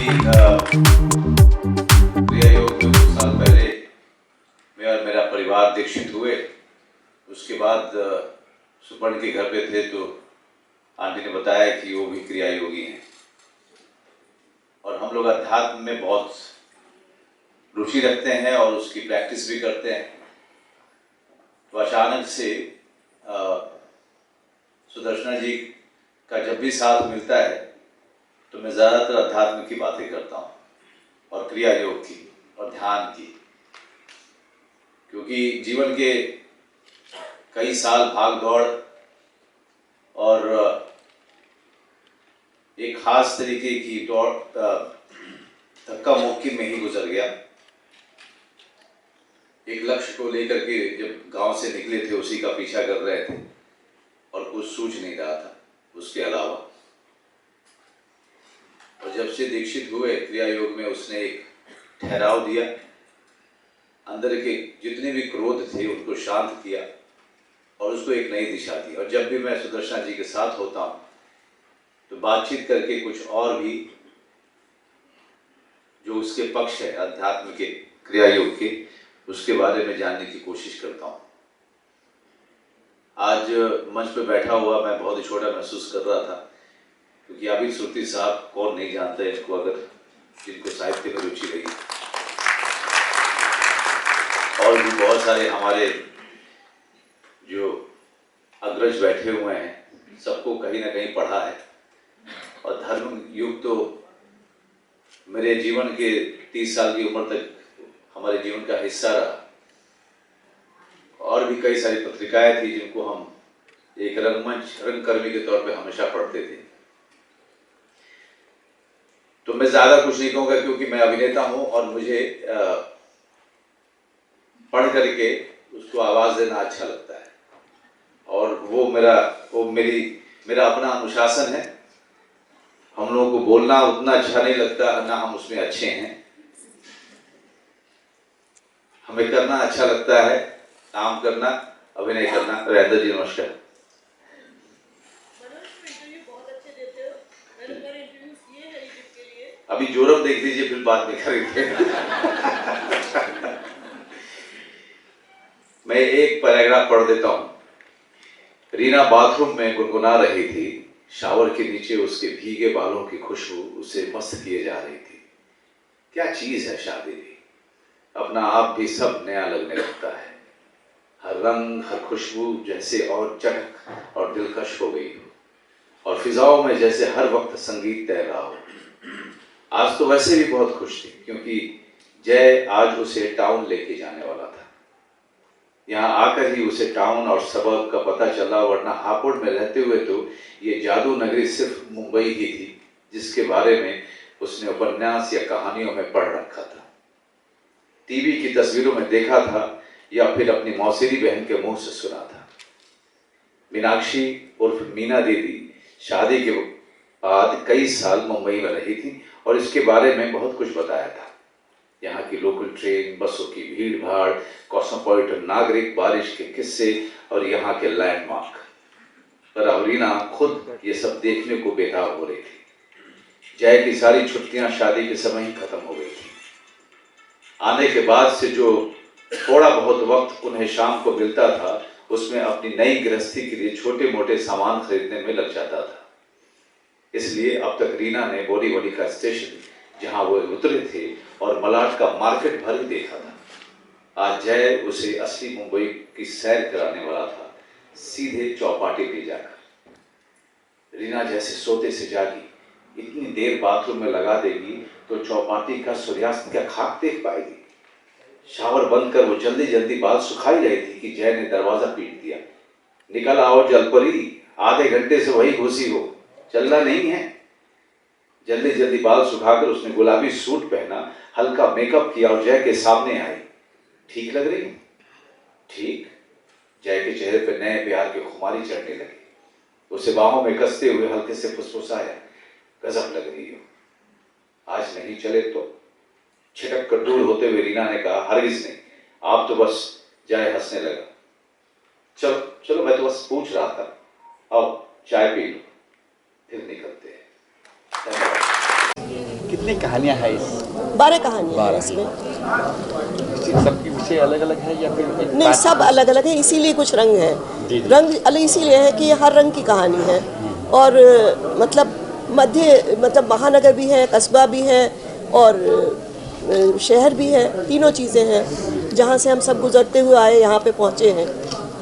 क्रिया योग में कुछ साल पहले मैं और मेरा परिवार दीक्षित हुए। उसके बाद सुपर्ण के घर पे थे तो आंटी ने बताया कि वो भी क्रिया योगी हैं और हम लोग अध्यात्म में बहुत रुचि रखते हैं और उसकी प्रैक्टिस भी करते हैं। तो अचानक से सुदर्शना जी का जब भी साथ मिलता है तो मैं ज़्यादातर अध्यात्म की बातें करता हूँ और क्रिया योग की और ध्यान की, क्योंकि जीवन के कई साल भाग दौड़ और एक खास तरीके की दौड़ धक्का मुक्की में ही गुजर गया। एक लक्ष्य को लेकर के जब गांव से निकले थे उसी का पीछा कर रहे थे और कुछ सूझ नहीं रहा था उसके अलावा। और जब से दीक्षित हुए क्रिया योग में उसने एक ठहराव दिया, अंदर के जितने भी क्रोध थे उनको शांत किया और उसको एक नई दिशा दी। और जब भी मैं सुदर्शना जी के साथ होता हूँ तो बातचीत करके कुछ और भी जो उसके पक्ष है अध्यात्म के क्रिया योग के, उसके बारे में जानने की कोशिश करता हूँ। आज मंच पे बैठा हुआ मैं बहुत ही छोटा महसूस कर रहा था, क्योंकि आबिद सुरती साहब कौन नहीं जानता है इनको, अगर जिनको साहित्य में रुचि रही। और भी बहुत सारे हमारे जो अग्रज बैठे हुए हैं, सबको कहीं ना कहीं पढ़ा है। और धर्म युग तो मेरे जीवन के 30 साल की उम्र तक हमारे जीवन का हिस्सा रहा। और भी कई सारी पत्रिकाएं थी जिनको हम एक रंगमंच रंगकर्मी के तौर पे हमेशा पढ़ते थे। तो मैं ज्यादा कुछ नहीं कहूँगा क्योंकि मैं अभिनेता हूँ और मुझे पढ़ करके उसको आवाज देना अच्छा लगता है और मेरा अपना अनुशासन है। हम लोगों को बोलना उतना अच्छा नहीं लगता ना हम उसमें अच्छे हैं। हमें करना अच्छा लगता है, काम करना, अभिनय करना। राजेंद्र जी नमस्कार। अभी जोरम देख लीजिए फिर बाद में करेंगे। मैं एक पैराग्राफ पढ़ देता हूं। रीना बाथरूम में गुनगुना रही थी, शावर के नीचे उसके भीगे बालों की खुशबू उसे मस्त किए जा रही थी। क्या चीज है शादी भी, अपना आप भी सब नया लगने लगता है। हर रंग हर खुशबू जैसे और चटक और दिलकश हो गई हो और फिजाओं में जैसे हर वक्त संगीत तैर रहा हो। आज तो वैसे भी बहुत खुश थी क्योंकि जय आज उसे टाउन लेके जाने वाला था। यहाँ आकर ही उसे टाउन और सबब का पता चला, वरना हापुड़ में रहते हुए तो ये जादू नगरी सिर्फ मुंबई ही थी जिसके बारे में उसने उपन्यास या कहानियों में पढ़ रखा था, टीवी की तस्वीरों में देखा था या फिर अपनी मौसेरी बहन के मुंह से सुना था। मीनाक्षी उर्फ मीना दीदी शादी के बाद कई साल मुंबई में रही थी और इसके बारे में बहुत कुछ बताया था। यहाँ की लोकल ट्रेन, बसों की भीड़ भाड़, कॉस्मोपॉलिटन नागरिक, बारिश के किस्से और यहाँ के लैंडमार्क। पर अब रीना खुद ये सब देखने को बेताब हो रही थी। जय की सारी छुट्टियां शादी के समय ही खत्म हो गई थी। आने के बाद से जो थोड़ा बहुत वक्त उन्हें शाम को मिलता था उसमें अपनी नई गृहस्थी के लिए छोटे मोटे सामान खरीदने में लग जाता था। इसलिए अब तक रीना ने बोरीवली का स्टेशन जहां वो उतरे थे और मलाड का मार्केट भर ही देखा था। आज जय उसे असली मुंबई की सैर कराने वाला था, सीधे चौपाटी ले जाकर। रीना जैसे सोते से जागी, इतनी देर बाथरूम में लगा देगी तो चौपाटी का सूर्यास्त क्या खाक देख पाएगी। शावर बंद कर वो जल्दी जल्दी बाल सुखाई रही थी कि जय ने दरवाजा पीट दिया। निकल आओ जलपरी, आधे घंटे से वही घुसी हो, चलना नहीं है। जल्दी जल्दी बाल सुखाकर उसने गुलाबी सूट पहना, हल्का मेकअप किया और जय के सामने आई। ठीक लग रही? ठीक। जय के चेहरे पर नए प्यार की खुमारी चढ़ने लगी। उसे बाहों में कसते हुए हल्के से फुसफुसाया, गजब लग रही हो। आज नहीं चले तो? छिटक कर दूर होते हुए रीना ने कहा, हरगिज नहीं, आप तो बस। जय हंसने लगा। चलो चलो, मैं तो बस पूछ रहा था। आओ चाय पी लो, फिर निकलते हैं। धन्यवाद। कितनी कहानियाँ हैं इस 12 कहानियाँ हैं इसमें। सबकी विषय अलग अलग है या फिर नहीं, सब अलग अलग है, इसीलिए कुछ रंग है। जी, जी। रंग अलग इसीलिए है कि हर रंग की कहानी है। और मतलब मतलब महानगर भी है, कस्बा भी है और शहर भी है, तीनों चीज़ें हैं। जहाँ से हम सब गुजरते हुए आए, यहाँ पे पहुँचे हैं।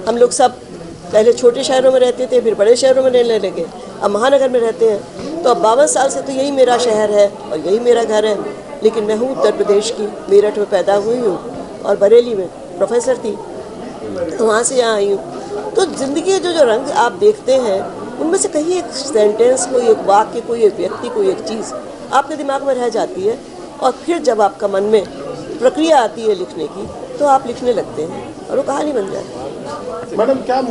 हम लोग सब पहले छोटे शहरों में रहते थे, फिर बड़े शहरों में रहने लगे, अब महानगर में रहते हैं। तो अब 52 साल से तो यही मेरा शहर है और यही मेरा घर है। लेकिन मैं हूँ उत्तर प्रदेश की, मेरठ में पैदा हुई हूँ और बरेली में प्रोफेसर थी, तो वहाँ से यहाँ आई हूँ। तो ज़िंदगी के जो रंग आप देखते हैं, उनमें से कहीं एक सेंटेंस, कोई एक वाक्य, कोई एक व्यक्ति, कोई एक चीज़ आपके दिमाग में रह जाती है। और फिर जब आपका मन में प्रक्रिया आती है लिखने की, तो आप लिखने लगते हैं और वो कहानी बन जाती है। मैडम, क्या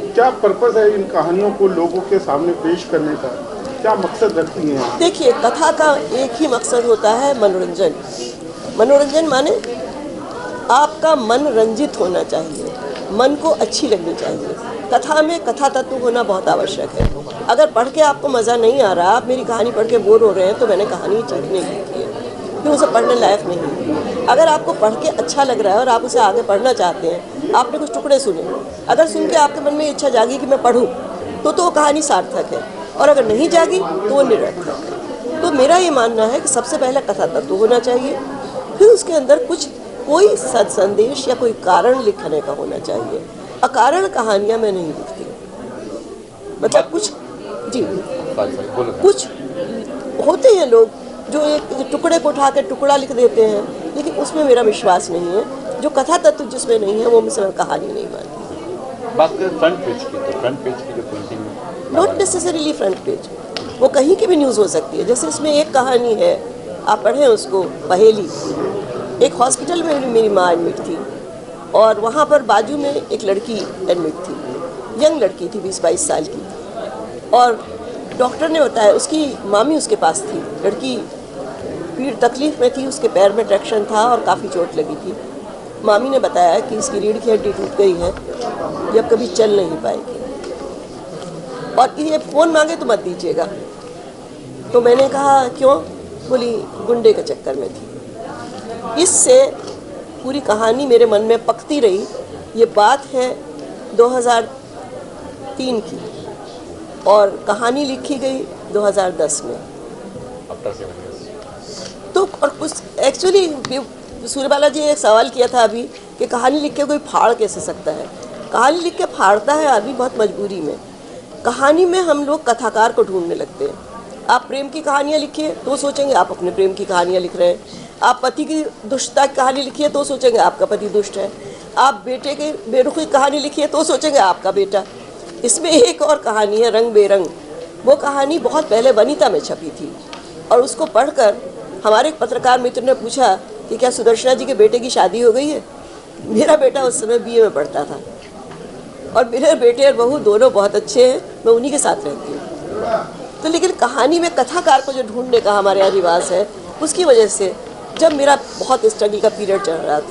क्या पर्पस है इन कहानियों को लोगों के सामने पेश करने का? क्या मकसद रखती हैं? देखिए, कथा का एक ही मकसद होता है, मनोरंजन। मनोरंजन माने आपका मन रंजित होना चाहिए, मन को अच्छी लगनी चाहिए। कथा में कथा तत्व होना बहुत आवश्यक है। अगर पढ़ के आपको मज़ा नहीं आ रहा, आप मेरी कहानी पढ़ के बोर हो रहे हैं, तो मैंने कहानी नहीं लिखी है, फिर उसे पढ़ने लायक नहीं है। अगर आपको पढ़ के अच्छा लग रहा है और आप उसे आगे पढ़ना चाहते हैं, आपने कुछ टुकड़े सुने, अगर सुन के आपके मन में इच्छा जागी कि मैं पढ़ूँ, तो वो कहानी सार्थक है। और अगर नहीं जागी तो वो निरर्थक है। तो मेरा ये मानना है कि सबसे पहले कथा तत्व होना चाहिए, फिर उसके अंदर कोई संदेश या कोई कारण लिखने का होना चाहिए। अकारण कहानियाँ मैं नहीं लिखती, मतलब कुछ जी कुछ होते हैं लोग जो एक टुकड़े को उठा के टुकड़ा लिख देते हैं, लेकिन उसमें मेरा विश्वास नहीं है। जो कथा तत्व जिसमें नहीं है, वो मुझसे मैं कहानी नहीं मानती। बात करें फ्रंट पेज की, तो फ्रंट पेज की जो printing, not necessarily front page, वो कहीं की भी न्यूज़ हो सकती है। जैसे इसमें एक कहानी है, आप पढ़ें उसको, पहेली। एक हॉस्पिटल में मेरी माँ एडमिट थी और वहाँ पर बाजू में एक लड़की एडमिट थी, यंग लड़की थी, 20-22 साल की। और डॉक्टर ने बताया, उसकी मामी उसके पास थी, लड़की पीड़ तकलीफ़ में थी, उसके पैर में ट्रैक्शन था और काफ़ी चोट लगी थी। मामी ने बताया कि इसकी रीढ़ की हड्डी टूट गई है, ये अब कभी चल नहीं पाएगी और ये फ़ोन मांगे तो मत दीजिएगा। तो मैंने कहा क्यों? बोली गुंडे के चक्कर में थी। इससे पूरी कहानी मेरे मन में पकती रही। ये बात है 2003 की और कहानी लिखी गई 2010 में। तो और कुछ एक्चुअली सूर्यबाला जी ने एक सवाल किया था अभी कि कहानी लिख के कोई फाड़ कैसे सकता है। कहानी लिख के फाड़ता है आदमी बहुत मजबूरी में। कहानी में हम लोग कथाकार को ढूंढने लगते हैं। आप प्रेम की कहानियाँ लिखिए तो सोचेंगे आप अपने प्रेम की कहानियाँ लिख रहे हैं। आप पति की दुष्टता की कहानी लिखिए तो सोचेंगे आपका पति दुष्ट है। आप बेटे की बेरुखी कहानी लिखिए तो सोचेंगे आपका बेटा। इसमें एक और कहानी है, रंग बेरंग। वो कहानी बहुत पहले वनिता में छपी थी और उसको पढ़कर हमारे एक पत्रकार मित्र ने पूछा कि क्या सुदर्शना जी के बेटे की शादी हो गई है। मेरा बेटा उस समय BA में पढ़ता था और मेरे बेटे और बहू दोनों बहुत अच्छे हैं, मैं उन्हीं के साथ रहती हूँ। तो लेकिन कहानी में कथाकार को जो ढूंढने का हमारे यहाँ रिवाज है, उसकी वजह से जब मेरा बहुत स्ट्रगल का पीरियड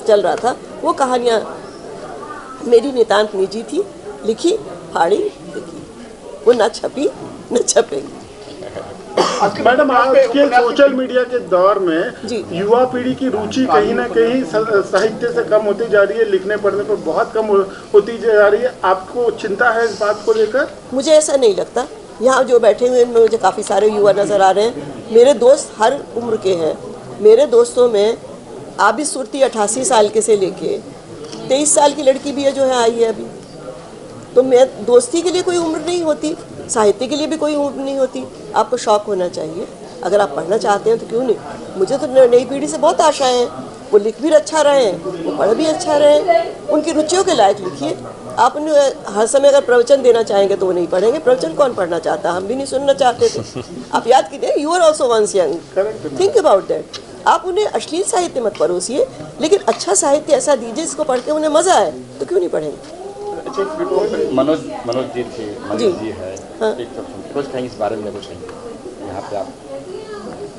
चल रहा था, वो कहानियाँ मेरी नितांत निजी थी, लिखी, फाड़ी, लिखी, वो ना छपी न छपेगी। मैडम, आज के सोशल मीडिया के दौर में युवा पीढ़ी की रुचि कहीं ना कहीं साहित्य से कम होती जा रही है, लिखने पढ़ने पर बहुत कम होती जा रही है। आपको चिंता है इस बात को लेकर? मुझे ऐसा नहीं लगता। यहाँ जो बैठे हुए हैं मुझे काफ़ी सारे युवा नज़र आ रहे हैं। मेरे दोस्त हर उम्र के हैं। मेरे दोस्तों में आबिद सुरती 88 साल के से लेके 23 साल की लड़की भी है जो है आई है अभी। तो मैं दोस्ती के लिए कोई उम्र नहीं होती, साहित्य के लिए भी कोई उम्र नहीं होती। आपको शौक़ होना चाहिए। अगर आप पढ़ना चाहते हैं तो क्यों नहीं। मुझे तो नई पीढ़ी से बहुत आशाएं हैं, वो लिख भी अच्छा रहे हैं, वो पढ़ भी अच्छा रहे हैं। उनकी रुचियों के लायक लिखिए। आप उन्हें हर समय अगर प्रवचन देना चाहेंगे तो वो नहीं पढ़ेंगे। प्रवचन कौन पढ़ना चाहता? हम भी नहीं सुनना चाहते थे। आप याद कीजिए, you are also once young, think about that. आप उन्हें अश्लील साहित्य मत परोसिए, लेकिन अच्छा साहित्य ऐसा दीजिए जिसको पढ़ के उन्हें मज़ा आए, तो क्यों नहीं पढ़ेंगे। मनोज जी थे, मनोज जी है, एक कुछ कहीं इस बारे में कुछ नहीं, यहाँ पे आप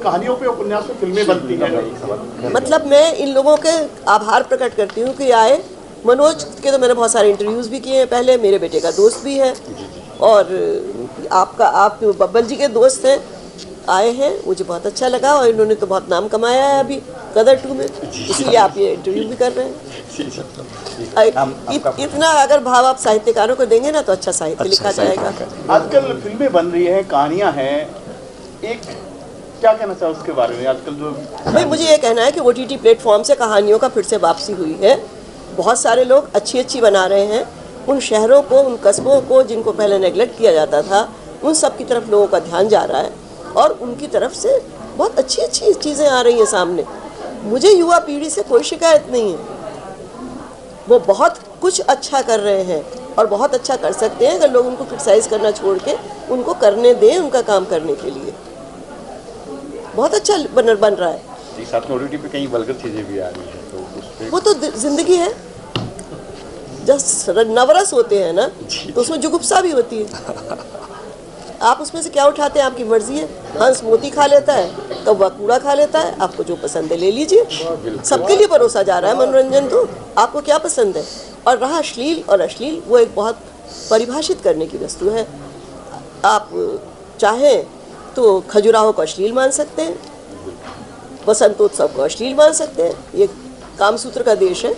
कहानियों पे उपन्यास में फिल्में बनती हैं। मतलब मैं इन लोगों के आभार प्रकट करती हूँ कि आए। मनोज के तो मैंने बहुत सारे इंटरव्यूज़ भी किए हैं पहले, मेरे बेटे का दोस्त भी है और आप बब्बल जी के दोस्त हैं। आए हैं, मुझे बहुत अच्छा लगा और इन्होंने तो बहुत नाम कमाया है अभी गदर 2 में, इसीलिए आप ये इंटरव्यू भी कर रहे हैं। इतना अगर भाव आप साहित्यकारों को देंगे ना तो अच्छा साहित्य लिखा जाएगा। आजकल फिल्में बन रही हैं, कहानियां हैं, एक क्या कहना चाहो उसके बारे में? आजकल जो भाई मुझे ये कहना है कि OTT प्लेटफॉर्म से कहानियों का फिर से वापसी हुई है। बहुत सारे लोग अच्छी अच्छी बना रहे हैं। उन शहरों को, उन कस्बों को जिनको पहले नेगलेक्ट किया जाता था, उन सब की तरफ लोगों का ध्यान जा रहा है और उनकी तरफ से बहुत अच्छी अच्छी चीज़ें आ रही हैं सामने। मुझे युवा पीढ़ी से कोई शिकायत नहीं है, वो बहुत कुछ अच्छा कर रहे हैं और बहुत अच्छा कर सकते हैं अगर लोग उनको क्रिटिसाइज करना छोड़ के उनको करने दें, उनका काम करने के लिए। बहुत अच्छा बन रहा है। साथ में OTT पे कई वल्गर चीज़ें भी आ रही हैं, तो उस पे वो तो जिंदगी है। जब नवरस होते हैं ना तो उसमें जुगुप्सा भी होती है। आप उसमें से क्या उठाते हैं आपकी मर्जी है। हंस मोती खा लेता है, कौवा कूड़ा खा लेता है, आपको जो पसंद है ले लीजिए। सबके लिए परोसा जा रहा है मनोरंजन, तो आपको क्या पसंद है। और रहा अश्लील और अश्लील, वो एक बहुत परिभाषित करने की वस्तु है। आप चाहें तो खजुराहो को अश्लील मान सकते हैं, वसंतोत्सव को अश्लील मान सकते हैं। ये कामसूत्र का देश है,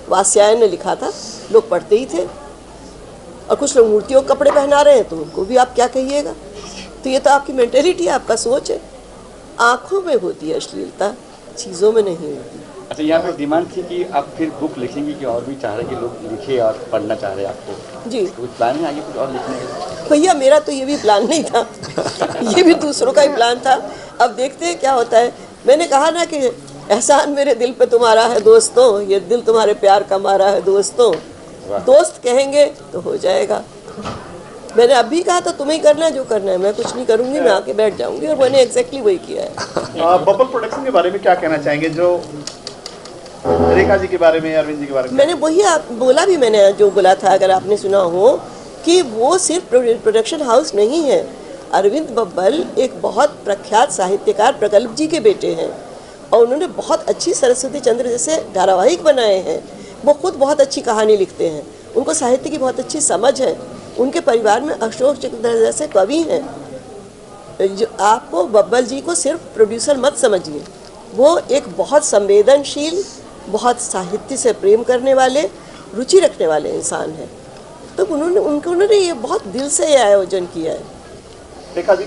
वात्स्यायन ने लिखा था, लोग पढ़ते ही थे। और कुछ लोग मूर्तियों के कपड़े पहना रहे हैं तो उनको भी आप क्या कहिएगा। तो ये तो आपकी मेंटेलिटी है, आपका सोच है। आँखों में होती है अश्लीलता, चीज़ों में नहीं होती। अच्छा, यहाँ पे डिमांड थी कि आप फिर बुक लिखेंगे कि और भी चाह रहे कि लोग लिखे और पढ़ना चाह रहे आपको जी तो कुछ प्लान है आगे कुछ और लिखने का? भैया मेरा तो ये भी प्लान नहीं था। ये भी दूसरों का ही प्लान था। अब देखते हैं क्या होता है। मैंने कहा ना कि एहसान मेरे दिल पे तुम्हारा है दोस्तों, ये दिल तुम्हारे प्यार का मारा है दोस्तों। दोस्त कहेंगे तो हो जाएगा। मैंने अभी कहा तो तुम्हें करना है जो करना है, मैं कुछ नहीं करूंगी, मैं आके बैठ जाऊंगी। और मैंने एग्जैक्टली वही किया है। बबल प्रोडक्शन के बारे में क्या कहना चाहेंगे, जो रेखा जी के बारे में, अरविंद जी के बारे में? मैंने वही बोला भी, मैंने जो बोला था अगर आपने सुना हो, कि वो सिर्फ प्रोडक्शन हाउस नहीं है। अरविंद बब्बल एक बहुत प्रख्यात साहित्यकार प्रगल्भ जी के बेटे हैं और उन्होंने बहुत अच्छी सरस्वती चंद्र जैसे धारावाहिक बनाए हैं। वो खुद बहुत अच्छी कहानी लिखते हैं, उनको साहित्य की बहुत अच्छी समझ है। उनके परिवार में अशोक चंद्र जैसे कवि हैं। जो आपको बब्बल जी को सिर्फ प्रोड्यूसर मत समझिए, वो एक बहुत संवेदनशील, बहुत साहित्य से प्रेम करने वाले, रुचि रखने वाले इंसान हैं। तो उन्होंने ये बहुत दिल से ये आयोजन किया है। रेखा जी,